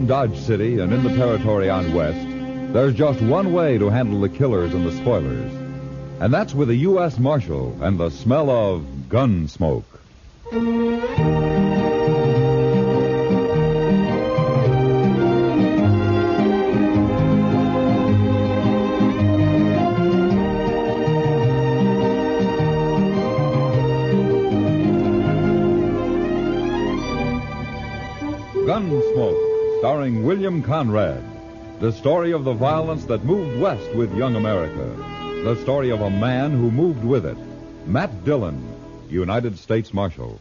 around Dodge City and in the territory on West, there's just one way to handle the killers and the spoilers. And that's with a U.S. Marshal and the smell of Gunsmoke. Gunsmoke, starring William Conrad. The story of the violence that moved west with young America. The story of a man who moved with it. Matt Dillon, United States Marshal.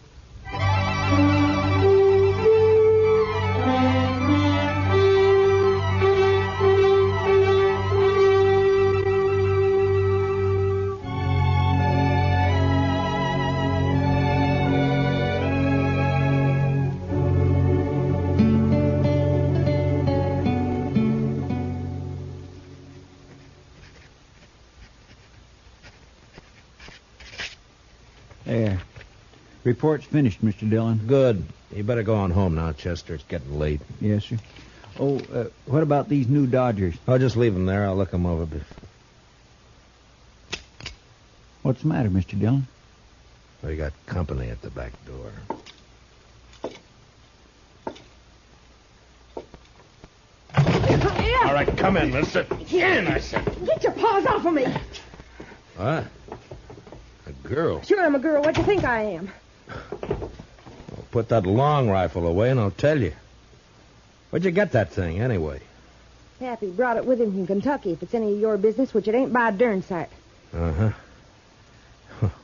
There. Report's finished, Mr. Dillon. Good. You better go on home now, Chester. It's getting late. Yes, sir. Oh, what about these new Dodgers? I'll just leave them there. I'll look them over. What's the matter, Mr. Dillon? We got company at the back door. Yeah. All right, come in, mister. In, I said. Get your paws off of me. What? A girl. Sure, I'm a girl. What do you think I am? Well, put that long rifle away and I'll tell you. Where'd you get that thing, anyway? Pappy brought it with him from Kentucky, if it's any of your business, which it ain't by a darn sight. Uh-huh.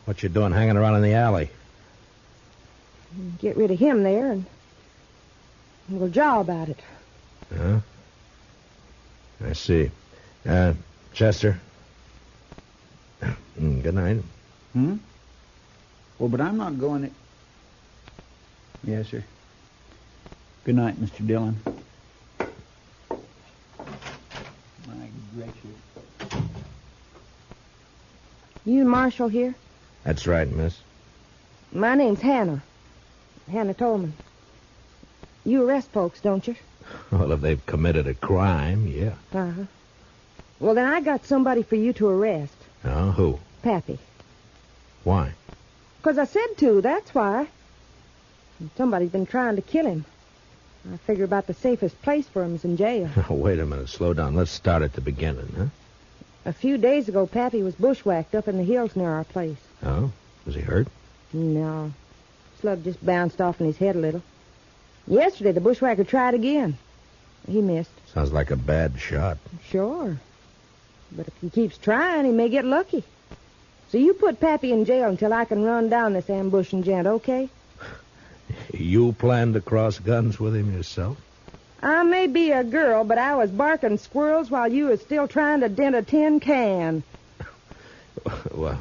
What you doing hanging around in the alley? Get rid of him there, and we'll jaw about it. Huh? I see. Chester? Good night. Well, but I'm not going... Yes, sir. Good night, Mr. Dillon. My gracious. You Marshal here? That's right, miss. My name's Hannah. Hannah Tolmans. You arrest folks, don't you? Well, if they've committed a crime, yeah. Uh-huh. Well, then I got somebody for you to arrest. Oh, who? Pappy. Why? 'Cause I said to, that's why. Somebody's been trying to kill him. I figure about the safest place for him is in jail. Wait a minute, slow down. Let's start at the beginning, huh? A few days ago, Pappy was bushwhacked up in the hills near our place. Oh? Was he hurt? No. Slug just bounced off in his head a little. Yesterday, the bushwhacker tried again. He missed. Sounds like a bad shot. Sure. But if he keeps trying, he may get lucky. So you put Pappy in jail until I can run down this ambushing gent, okay? You plan to cross guns with him yourself? I may be a girl, but I was barking squirrels while you was still trying to dent a tin can. Well,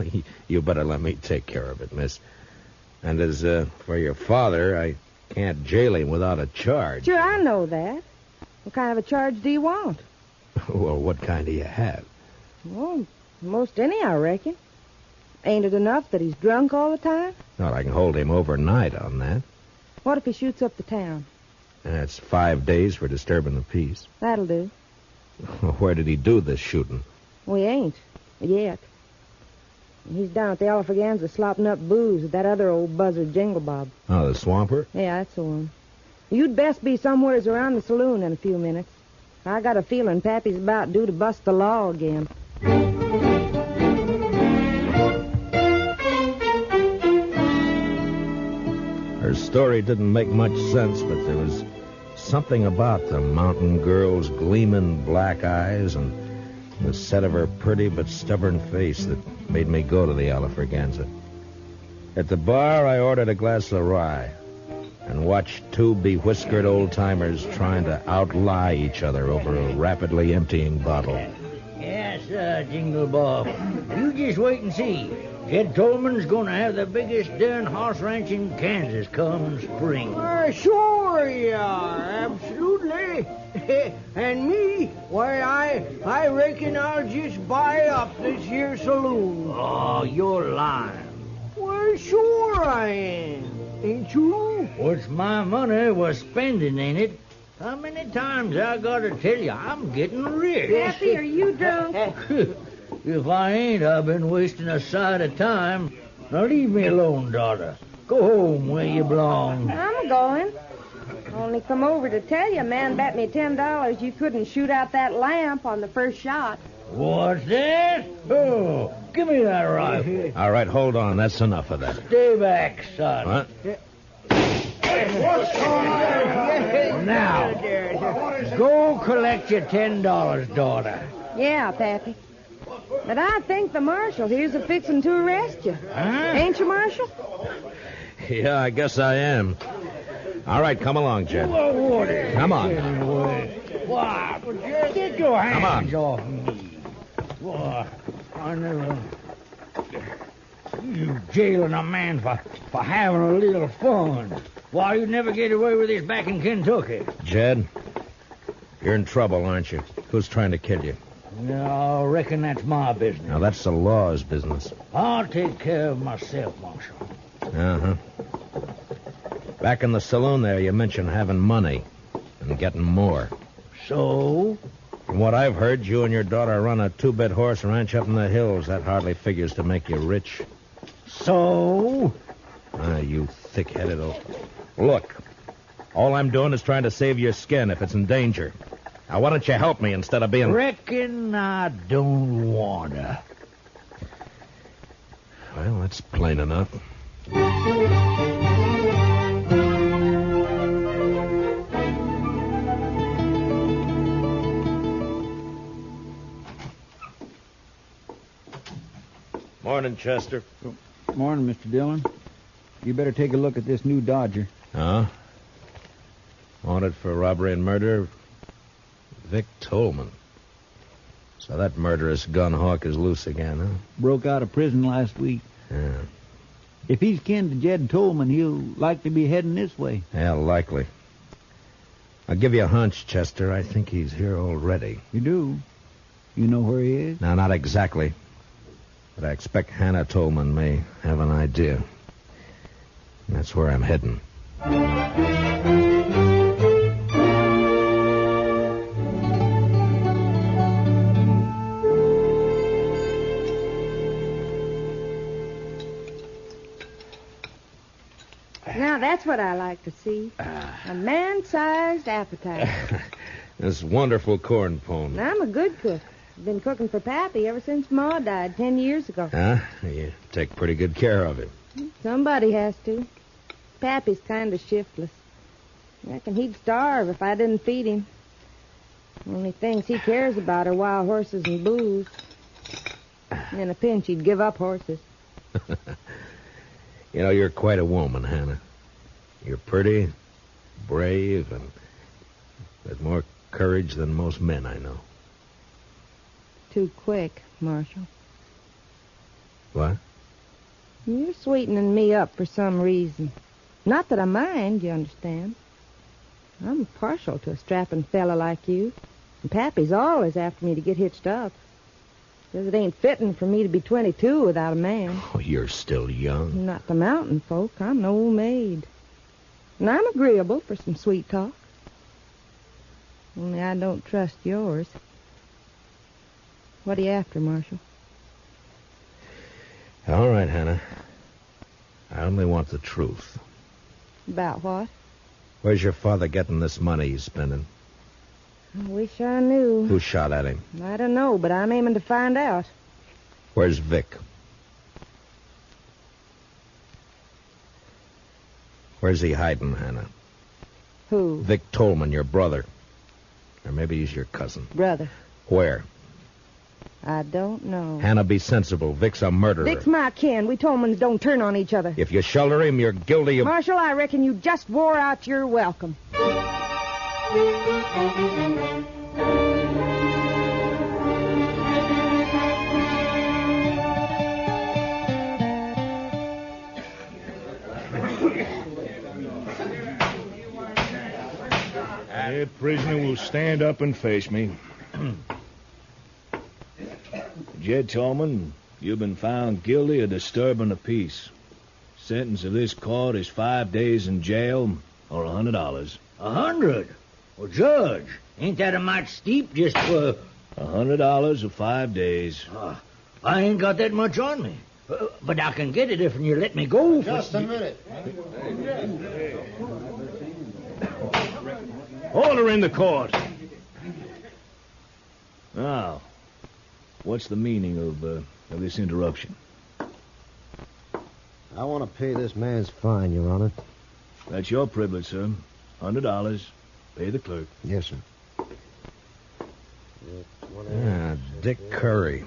you better let me take care of it, miss. And as for your father, I can't jail him without a charge. Sure, I know that. What kind of a charge do you want? Well, what kind do you have? Well, most any, I reckon. Ain't it enough that he's drunk all the time? Well, I can hold him overnight on that. What if he shoots up the town? That's 5 days for disturbing the peace. That'll do. Where did he do this shooting? We ain't. Yet. He's down at the Alfreganza slopping up booze with that other old buzzard Jingle Bob. Oh, the swamper? Yeah, that's the one. You'd best be somewheres around the saloon in a few minutes. I got a feeling Pappy's about due to bust the law again. Her story didn't make much sense, but there was something about the mountain girl's gleaming black eyes and the set of her pretty but stubborn face that made me go to the Alfreganza. At the bar, I ordered a glass of rye and watched two bewhiskered old-timers trying to outlie each other over a rapidly emptying bottle. Yes, Jingle Bob. You just wait and see. Jed Tolman's gonna have the biggest darn horse ranch in Kansas come spring. Sure you are, absolutely. And me, why, I reckon I'll just buy up this here saloon. Oh, you're lying. Well, sure I am. Ain't you? What's my money was spending, ain't it? How many times I gotta tell you I'm getting rich? Pappy, are you drunk? If I ain't, I've been wasting a sight of time. Now leave me alone, daughter. Go home where you belong. I'm going. Only come over to tell you, a man bet me $10 you couldn't shoot out that lamp on the first shot. What's that? Oh, give me that rifle. All right, hold on. That's enough of that. Stay back, son. What? Now, go collect your $10, daughter. Yeah, Pappy. But I think the marshal here's a fixin' to arrest you. Huh? Ain't you, Marshal? Yeah, I guess I am. All right, come along, Jed. What is Come on. Why? Get your hands Come off me. Why? I never... You jailing a man for having a little fun. Why, you'd never get away with this back in Kentucky. Jed, you're in trouble, aren't you? Who's trying to kill you? I reckon that's my business. Now, that's the law's business. I'll take care of myself, Marshal. Uh-huh. Back in the saloon there, you mentioned having money and getting more. So? From what I've heard, you and your daughter run a 2-bit horse ranch up in the hills. That hardly figures to make you rich. So? You thick-headed old... Look, all I'm doing is trying to save your skin if it's in danger. Now, why don't you help me instead of being... Reckon I don't wanna. Well, that's plain enough. Morning, Chester. Morning, Mr. Dillon. You better take a look at this new Dodger. Huh? Wanted for robbery and murder, Vic Tolman. So that murderous gun hawk is loose again, huh? Broke out of prison last week. Yeah. If he's kin to Jed Tolman, he'll likely be heading this way. Yeah, likely. I'll give you a hunch, Chester. I think he's here already. You do? You know where he is? No, not exactly. But I expect Hannah Tolman may have an idea. And that's where I'm heading. Now, that's what I like to see. A man-sized appetite. This wonderful corn pone. And I'm a good cook. I've been cooking for Pappy ever since Ma died 10 years ago. Huh? You take pretty good care of him. Somebody has to. Pappy's kind of shiftless. I reckon he'd starve if I didn't feed him. Only things he cares about are wild horses and booze. In a pinch, he'd give up horses. You know, you're quite a woman, Hannah. You're pretty, brave, and with more courage than most men I know. Too quick, Marshal. What? You're sweetening me up for some reason. Not that I mind, you understand. I'm partial to a strapping fella like you. And Pappy's always after me to get hitched up. Says it ain't fitting for me to be 22 without a man. Oh, you're still young. Not the mountain folk. I'm an old maid. And I'm agreeable for some sweet talk. Only I don't trust yours. What are you after, Marshal? All right, Hannah. I only want the truth. About what? Where's your father getting this money he's spending? I wish I knew. Who shot at him? I don't know, but I'm aiming to find out. Where's Vic? Where's he hiding, Hannah? Who? Vic Tolman, your brother. Or maybe he's your cousin. Brother. Where? I don't know. Hannah, be sensible. Vic's a murderer. Vic's my kin. We Tolmans don't turn on each other. If you shelter him, you're guilty of... Marshal, I reckon you just wore out your welcome. That prisoner will stand up and face me. Jed Tolman, you've been found guilty of disturbing the peace. Sentence of this court is 5 days in jail or $100. 100? Well, Judge, ain't that a mite steep just for... $100 for 5 days. I ain't got that much on me. But I can get it if you let me go. Just a minute. Order in the court. Now, what's the meaning of this interruption? I want to pay this man's fine, Your Honor. That's your privilege, sir. $100. Pay the clerk. Yes, sir. Dick Curry.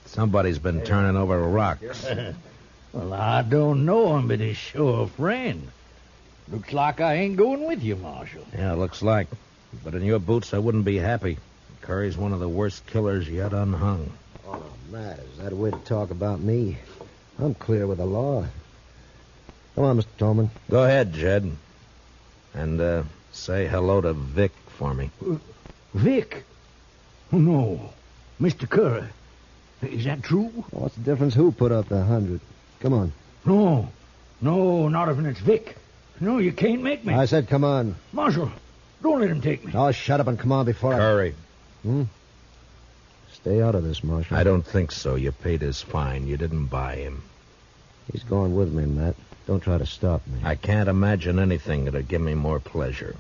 Somebody's been turning over rocks. Well, I don't know him, but he's sure a friend. Looks like I ain't going with you, Marshal. Yeah, looks like. But in your boots, I wouldn't be happy. Curry's one of the worst killers yet unhung. Oh, Matt, is that a way to talk about me? I'm clear with the law. Come on, Mr. Tolman. Go ahead, Jed. And say hello to Vic for me. Vic? No. Mr. Curry. Is that true? Well, what's the difference who put up the 100? Come on. No. No, not if it's Vic. No, you can't make me. I said come on. Marshal, don't let him take me. Oh, shut up and come on before Curry. Stay out of this, Marshal. I don't think so. You paid his fine. You didn't buy him. He's going with me, Matt. Don't try to stop me. I can't imagine anything that'd give me more pleasure.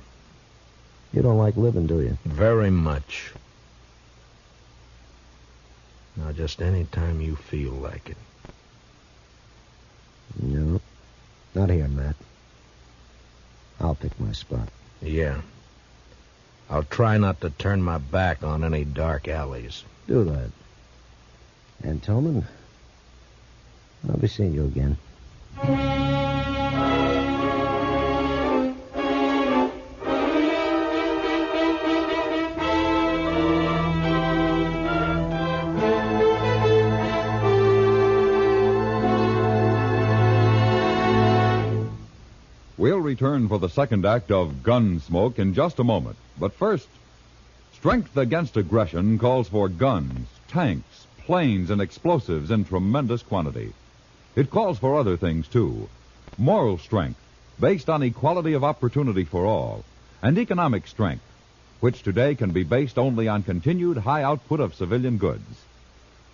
You don't like living, do you? Very much. Now, just any time you feel like it. No. Not here, Matt. I'll pick my spot. Yeah. I'll try not to turn my back on any dark alleys. Do that. And, Tolman, I'll be seeing you again. We'll return for the second act of Gunsmoke in just a moment. But first, strength against aggression calls for guns, tanks, planes, and explosives in tremendous quantity. It calls for other things, too. Moral strength, based on equality of opportunity for all, and economic strength, which today can be based only on continued high output of civilian goods.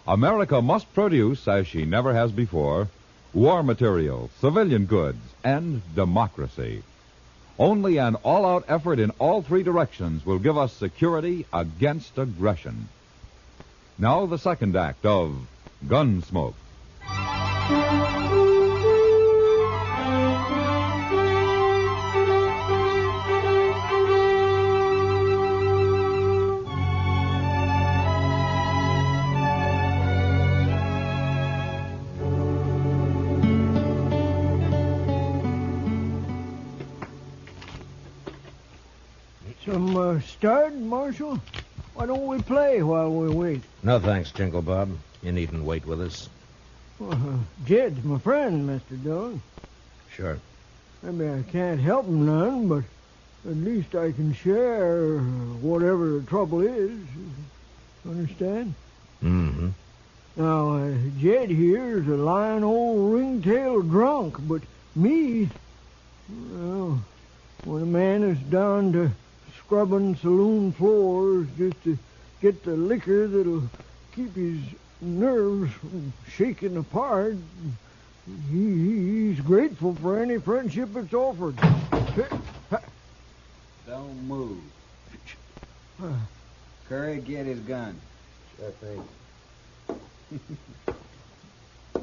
America must produce, as she never has before, war material, civilian goods, and democracy. Only an all-out effort in all three directions will give us security against aggression. Now the second act of Gunsmoke. Some stud, Marshal? Why don't we play while we wait? No thanks, Jingle Bob. You needn't wait with us. Jed's my friend, Mr. Dillon. Sure. Maybe I can't help him none, but at least I can share whatever the trouble is. Understand? Mm-hmm. Now, Jed here's a lying old ringtail drunk, but me, well, when a man is down to scrubbing saloon floors just to get the liquor that'll keep his nerves from shaking apart, he's grateful for any friendship that's offered. Don't move. Curry, get his gun. Sure thing.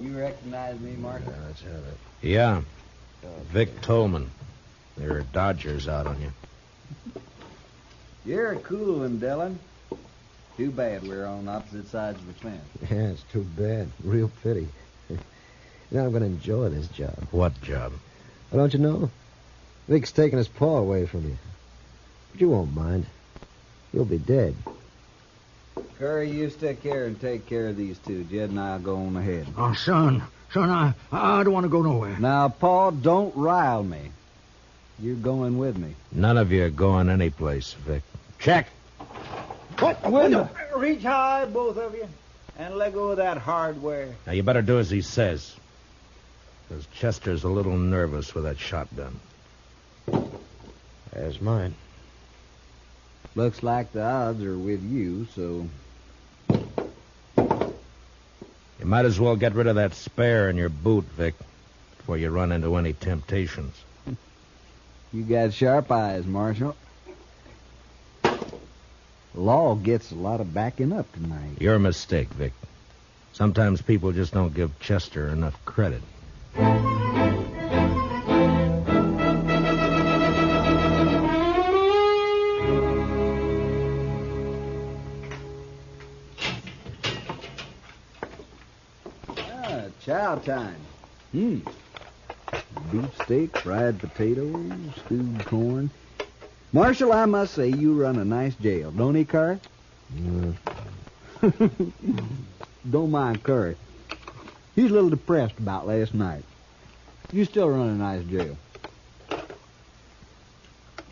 You recognize me, Mark? Yeah, let's have it. Yeah. Vic Tolman. There are Dodgers out on you. You're a cool one, Dillon. Too bad we're on opposite sides of the fence. Yeah, it's too bad. Real pity. Now I'm going to enjoy this job. What job? Well, don't you know? Vic's taking his paw away from you. But you won't mind. You'll be dead. Curry, you stick here and take care of these two. Jed and I'll go on ahead. Oh, son, I don't want to go nowhere. Now, Paul, don't rile me. You're going with me. None of you are going anyplace, Vic. Check. What? Window. Reach high, both of you, and let go of that hardware. Now, you better do as he says. Because Chester's a little nervous with that shotgun. There's mine. Looks like the odds are with you, so... You might as well get rid of that spare in your boot, Vic, before you run into any temptations. You got sharp eyes, Marshal. The law gets a lot of backing up tonight. Your mistake, Vic. Sometimes people just don't give Chester enough credit. Chow time. Beefsteak, fried potatoes, stewed corn. Marshal, I must say you run a nice jail, don't he, Curry? Don't mind Curry. He's a little depressed about last night. You still run a nice jail.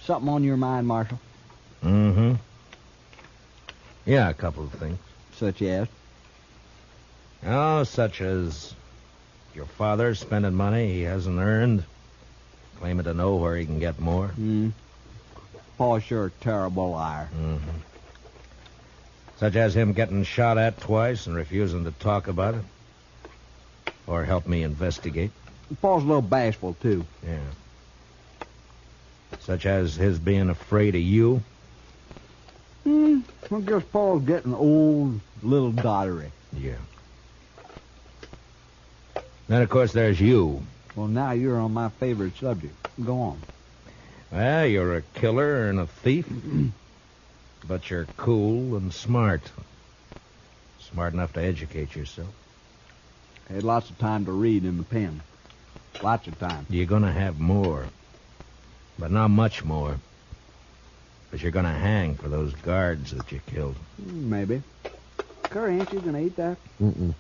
Something on your mind, Marshal? Mm-hmm. Yeah, a couple of things. Such as? Oh, such as your father spending money he hasn't earned, claiming to know where he can get more. Pa's sure a terrible liar. Mm-hmm. Such as him getting shot at twice and refusing to talk about it. Or help me investigate. Pa's a little bashful, too. Yeah. Such as his being afraid of you. I guess Pa's getting old, little dottery. Yeah. Then, of course, there's you. Well, now you're on my favorite subject. Go on. Well, you're a killer and a thief. But you're cool and smart. Smart enough to educate yourself. Had lots of time to read in the pen. Lots of time. You're going to have more. But not much more. But you're going to hang for those guards that you killed. Maybe. Curry, ain't you going to eat that? Mm-mm.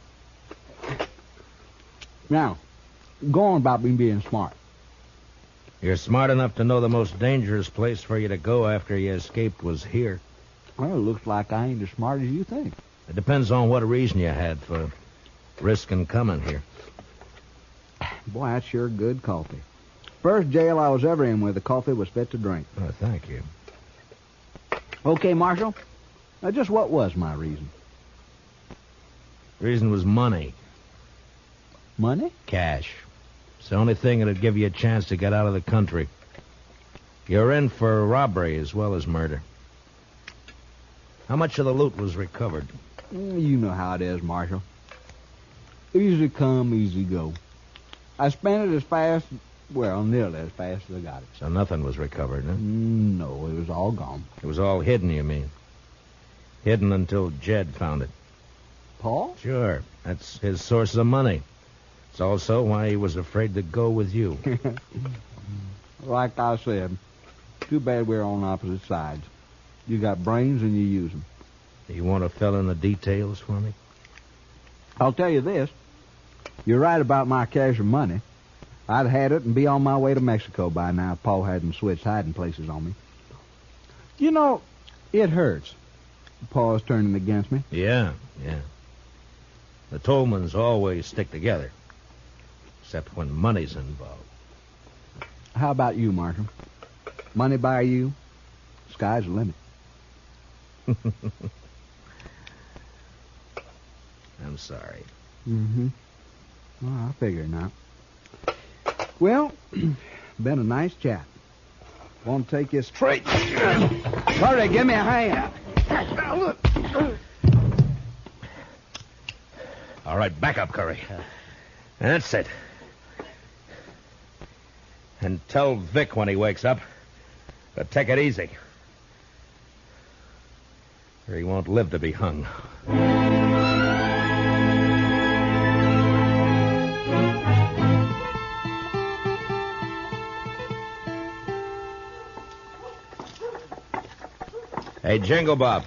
Now, go on about me being smart. You're smart enough to know the most dangerous place for you to go after you escaped was here. Well, it looks like I ain't as smart as you think. It depends on what reason you had for risking coming here. Boy, that's sure good coffee. First jail I was ever in where the coffee was fit to drink. Oh, thank you. Okay, Marshal. Now, just what was my reason? Reason was money. Money? Cash. It's the only thing that'd give you a chance to get out of the country. You're in for robbery as well as murder. How much of the loot was recovered? You know how it is, Marshal. Easy come, easy go. I spent it as fast, well, nearly as fast as I got it. So nothing was recovered, huh? No, it was all gone. It was all hidden, you mean? Hidden until Jed found it. Paul? Sure. That's his source of money. It's also why he was afraid to go with you. Like I said, too bad we're on opposite sides. You got brains and you use them. You want to fill in the details for me? I'll tell you this. You're right about my cash and money. I'd had it and be on my way to Mexico by now if Paul hadn't switched hiding places on me. You know, it hurts. Paul's turning against me. Yeah. The Tolmans always stick together. Except when money's involved. How about you, Marshal? Money by you, sky's the limit. I'm sorry. Well, I figure not. Well, been a nice chat. Want to take you straight? Hurry, give me a hand. All right, back up, Curry. That's it. And tell Vic when he wakes up to take it easy. Or he won't live to be hung. Hey, Jingle Bob.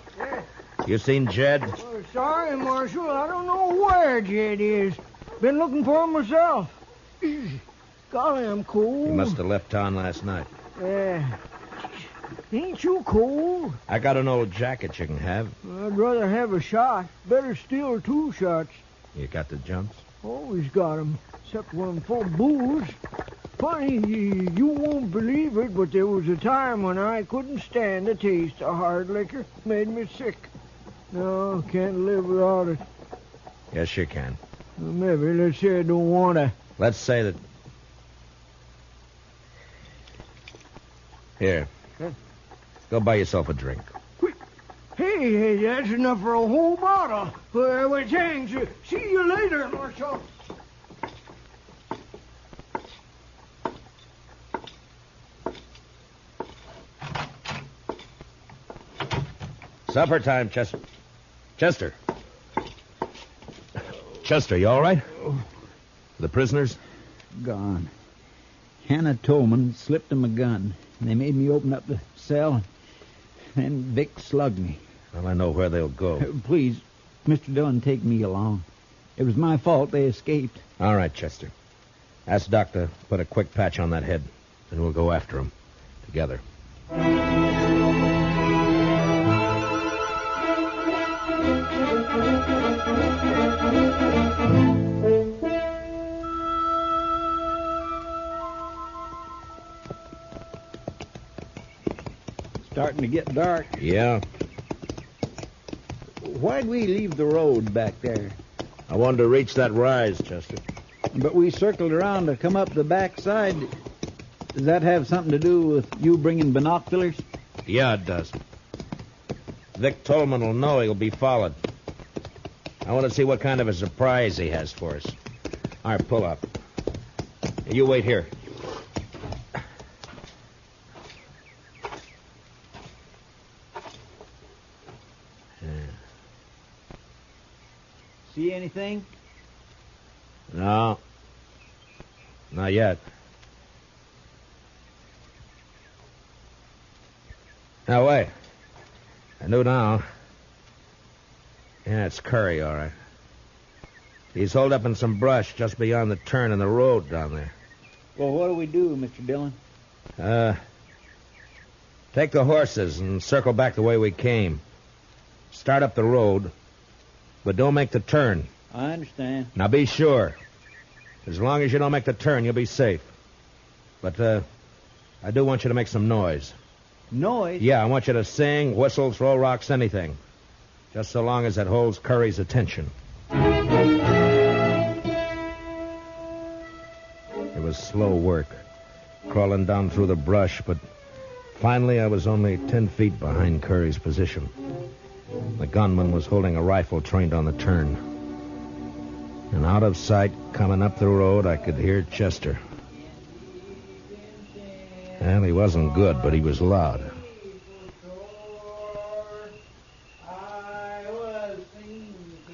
You seen Jed? Oh, sorry, Marshal. I don't know where Jed is. Been looking for him myself. Golly, I'm cold. He must have left town last night. Ain't you cold? I got an old jacket you can have. I'd rather have a shot. Better still 2 shots. You got the jumps? Always got 'em, except when I'm full of booze. Funny, you won't believe it, but there was a time when I couldn't stand the taste of hard liquor. Made me sick. No, can't live without it. Yes, you can. Well, maybe, let's say I don't want to. Let's say that... Here. Go buy yourself a drink. Hey, that's enough for a whole bottle. Well, thanks. See you later, Marshal. Supper time, Chester. Chester. Chester, you all right? The prisoners? Gone. Hannah Tolman slipped him a gun. They made me open up the cell, and then Vic slugged me. Well, I know where they'll go. Please, Mr. Dillon, take me along. It was my fault they escaped. All right, Chester. Ask Doc to put a quick patch on that head, and we'll go after him together. Starting to get dark. Yeah. Why'd we leave the road back there? I wanted to reach that rise, Chester. But we circled around to come up the back side. Does that have something to do with you bringing binoculars? Yeah, it does. Vic Tolman will know he'll be followed. I want to see what kind of a surprise he has for us. All right, pull up. You wait here. See anything? No. Not yet. Now, wait. I know now. Yeah, it's Curry, all right. He's holed up in some brush just beyond the turn in the road down there. Well, what do we do, Mr. Dillon? Take the horses and circle back the way we came. Start up the road, but don't make the turn. I understand. Now, be sure. As long as you don't make the turn, you'll be safe. But, I do want you to make some noise. Noise? Yeah, I want you to sing, whistle, throw rocks, anything. Just so long as it holds Curry's attention. It was slow work, crawling down through the brush, but finally I was only 10 feet behind Curry's position. The gunman was holding a rifle trained on the turn. And out of sight, coming up the road, I could hear Chester. Well, he wasn't good, but he was loud.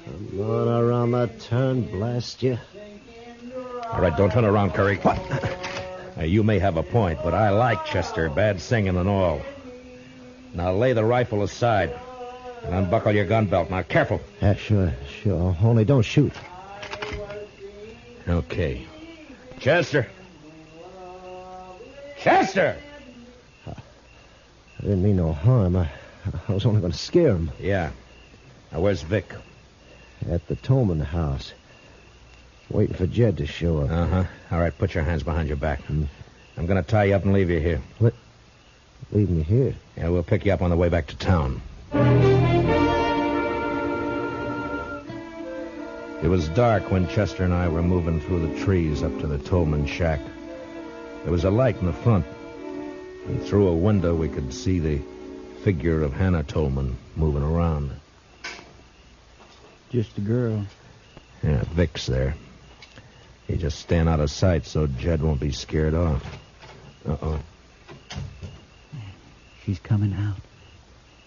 Come on around that turn, blast you. All right, don't turn around, Curry. What? You may have a point, but I like Chester, bad singing and all. Now lay the rifle aside and unbuckle your gun belt. Now, careful. Yeah, sure. Only don't shoot. Okay. Chester! Chester! I didn't mean no harm. I was only going to scare him. Yeah. Now, where's Vic? At the Tolman house. Waiting for Jed to show up. Uh-huh. All right, put your hands behind your back. I'm going to tie you up and leave you here. What? Leave me here? Yeah, we'll pick you up on the way back to town. It was dark when Chester and I were moving through the trees up to the Tolman shack. There was a light in the front, and through a window we could see the figure of Hannah Tolman moving around. Just a girl. Yeah, Vic's there. He just stand out of sight so Jed won't be scared off. Uh-oh. She's coming out.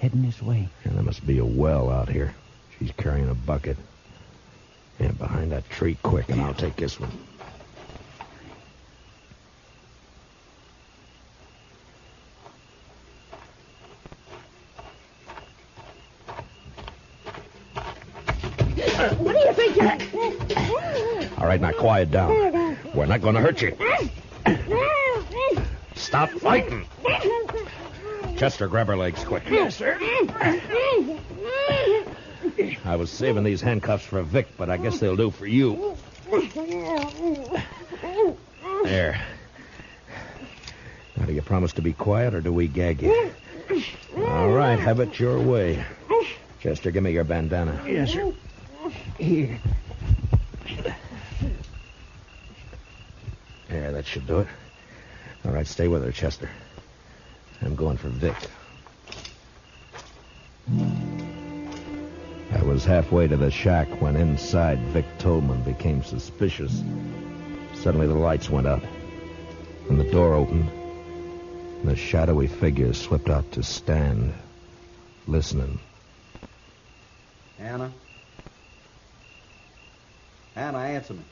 Heading this way. And there must be a well out here. She's carrying a bucket. And behind that tree, quick, and I'll take this one. What do you think you're... All right, now quiet down. We're not going to hurt you. Stop fighting. Chester, grab her legs quick. Yes, sir. I was saving these handcuffs for Vic, but I guess they'll do for you. There. Do you promise to be quiet, or do we gag you? All right, have it your way. Chester, give me your bandana. Yes, sir. Here. Yeah, that should do it. All right, stay with her, Chester. I'm going for Vic. I was halfway to the shack when inside Vic Tolman became suspicious. Suddenly the lights went out, and the door opened, and a shadowy figure slipped out to stand, listening. Anna? Anna, answer me.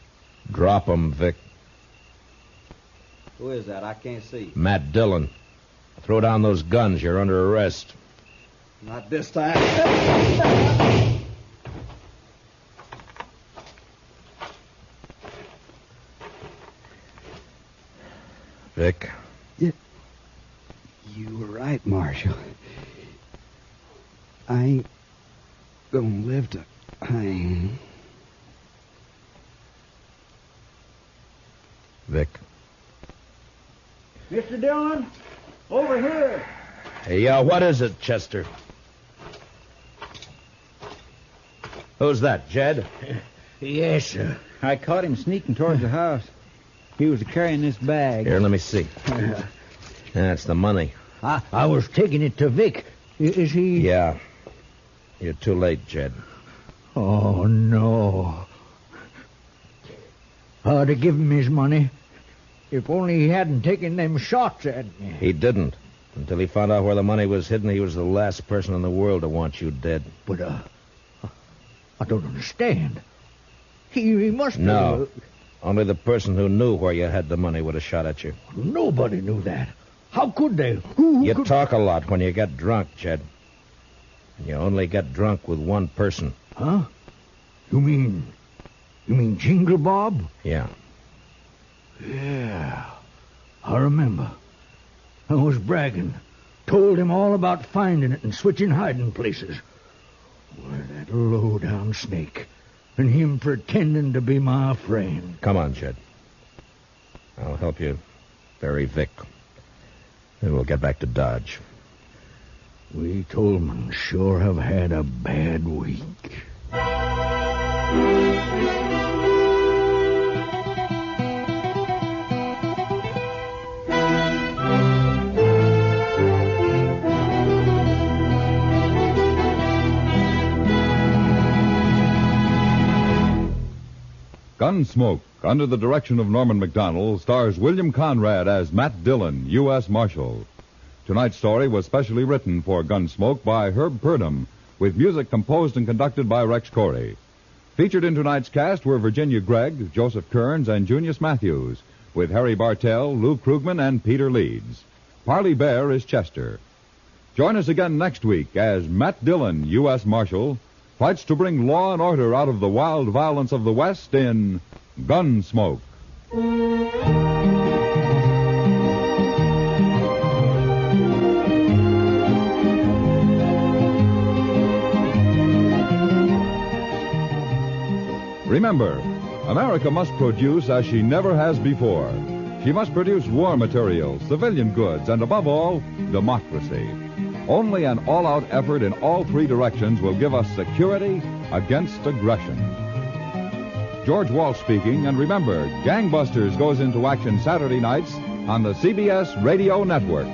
Drop him, Vic. Who is that? I can't see. Matt Dillon. Throw down those guns. You're under arrest. Not this time. Vic. You were right, Marshal. I ain't gonna live to hang. Vic. Mr. Dillon, over here. Hey, what is it, Chester? Who's that, Jed? Yes, sir. I caught him sneaking towards the house. He was carrying this bag. Here, let me see. That's the money. I was taking it to Vic. Is he... Yeah. You're too late, Jed. Oh, no. To give him his money. If only he hadn't taken them shots at me. He didn't. Until he found out where the money was hidden, he was the last person in the world to want you dead. But, I don't understand. He must be... No. Only the person who knew where you had the money would have shot at you. Nobody knew that. How could they? Who You could... talk a lot when you get drunk, Jed. And you only get drunk with one person. Huh? You mean Jingle Bob? Yeah. Yeah. I remember. I was bragging. Told him all about finding it and switching hiding places. Why, that low-down snake. And him pretending to be my friend. Come on, Jed. I'll help you bury Vic. Then we'll get back to Dodge. We Tolmans sure have had a bad week. Gunsmoke, under the direction of Norman Macdonald, stars William Conrad as Matt Dillon, U.S. Marshal. Tonight's story was specially written for Gunsmoke by Herb Purdom, with music composed and conducted by Rex Corey. Featured in tonight's cast were Virginia Gregg, Joseph Kearns, and Junius Matthews, with Harry Bartell, Lou Krugman, and Peter Leeds. Parley Bear is Chester. Join us again next week as Matt Dillon, U.S. Marshal, fights to bring law and order out of the wild violence of the West in Gunsmoke. Remember, America must produce as she never has before. She must produce war materials, civilian goods, and above all, democracy. Only an all-out effort in all three directions will give us security against aggression. George Walsh speaking, and remember, Gangbusters goes into action Saturday nights on the CBS Radio Network.